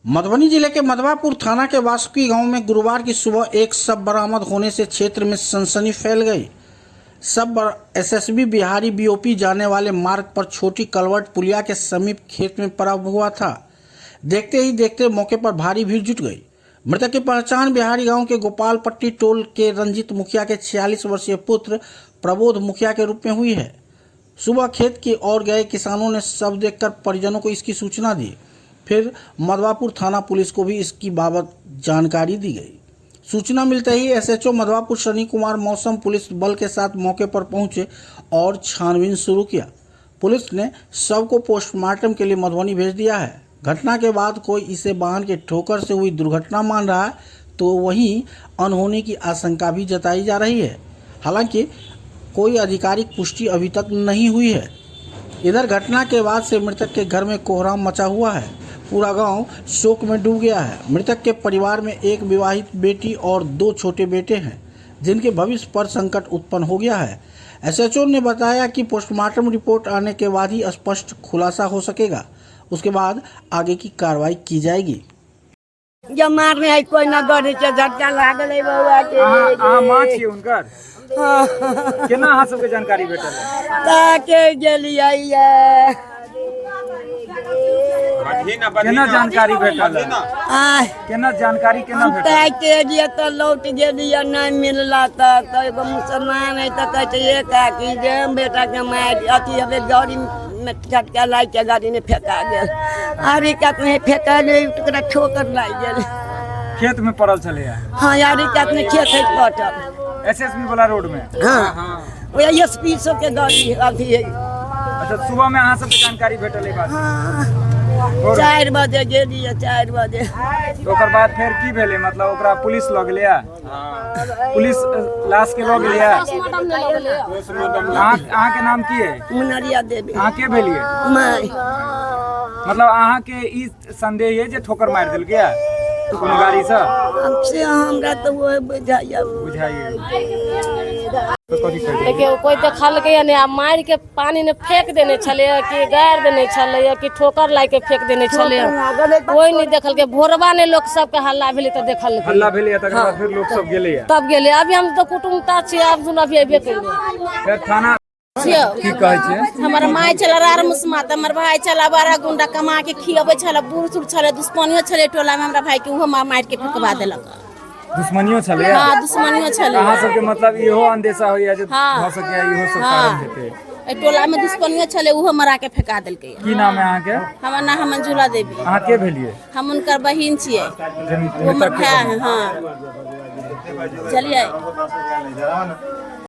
मधुबनी जिले के मधवापुर थाना के वासुकी गांव में गुरुवार की सुबह एक शव बरामद होने से क्षेत्र में सनसनी फैल गई। शव एसएसबी बिहारी बीओपी जाने वाले मार्ग पर छोटी कलवट पुलिया के समीप खेत में पड़ा हुआ था। देखते ही देखते मौके पर भारी भीड़ जुट गई। मृतक की पहचान बिहारी गांव के गोपालपट्टी टोल के रंजीत मुखिया के 46 वर्षीय पुत्र प्रबोध मुखिया के रूप में हुई है। सुबह खेत की ओर गए किसानों ने शव देखकर परिजनों को इसकी सूचना दी। फिर मधवापुर थाना पुलिस को भी इसकी बाबत जानकारी दी गई। सूचना मिलते ही एसएचओ मधवापुर शनि कुमार मौसम पुलिस बल के साथ मौके पर पहुंचे और छानबीन शुरू किया। पुलिस ने शव को पोस्टमार्टम के लिए मधुबनी भेज दिया है। घटना के बाद कोई इसे वाहन के ठोकर से हुई दुर्घटना मान रहा है, तो वहीं अनहोनी की आशंका भी जताई जा रही है। हालांकि कोई आधिकारिक पुष्टि अभी तक नहीं हुई है। इधर घटना के बाद से मृतक के घर में कोहराम मचा हुआ है। पूरा गांव शोक में डूब गया है। मृतक के परिवार में एक विवाहित बेटी और 2 छोटे बेटे हैं, जिनके भविष्य पर संकट उत्पन्न हो गया है। एसएचओ ने बताया कि पोस्टमार्टम रिपोर्ट आने के बाद ही स्पष्ट खुलासा हो सकेगा। उसके बाद आगे की कार्रवाई की जाएगी। जब मारने आई कोई ना गड़े के झटका लागल है बउआ के आ मां छी उनकर केना अहाँ सबके जानकारी भेटल ताके गेलियै ये केना जानकारी भेटल केना जानकारी केना भेटल ताके जे त लौट गेलियै नहीं मिलला त एगो मुसलमान है त कहै छै काकी जे बेटा के मार अथी हवे गाड़ी में झटका लाग के गाड़ी में फेंका गेल आरी कात में फेंका ले टुकड़ा ठोकर लाग गेल खेत में पड़ल छले। हां यारी कात में खेत है कटल एसएसबी वाला रोड में। हां वो एसपी सब के गाड़ी अथी है। अच्छा सुबह में अहाँ सबके जानकारी भेटल है बात 4 बजे गेलियै 4 बजे तो ओकर बाद फिर की भेलै मतलब ओकरा पुलिस लग लिया पुलिस लाश के लग लिया अहाँ के नाम की है मुनरिया देवी अहाँ के भेलिए माय मतलब अहाँ के ई संदेह है जे ठोकर मार देल गया कोनो गाड़ी से हमसे हमरा तो वो बुझाइए देखिए कोई देखल के ने मार के पानी में फेंक देने छले कि गाड़ देने छले कि ठोकर ला के फेंक देने छले कोई नहीं देखल के भोरवा ने लोग सब के हल्ला भेले त देखल हल्ला भेले तकर बाद फिर लोग सब गेले तब गेले। अभी हम तो कुटुंबता छी अब सुन अभी अबे केले फिर थाना की कहै छै हमर माय चला रार मुसमात हमर भाई चला 12 गुंडा कमा के खियाबै छला बूढ़ सुर छले दुश्मनियो छले टोला में हमरा भाई के उहो मार के फेंकवा देलक। दुश्मनियो छले हां दुश्मनियो छले। अहाँ सब के मतलब इहो अंदेशा होइया जे हो सके इहो सब कारण हेते ए टोला में दुश्मनियो छले उहो मरा के फेंका देलकै। की नाम है अहाँ के हमर नाम मंजुला देवी। अहाँ के भेलिए हम उनकर बहिन छियै वो भाई। हां चलिए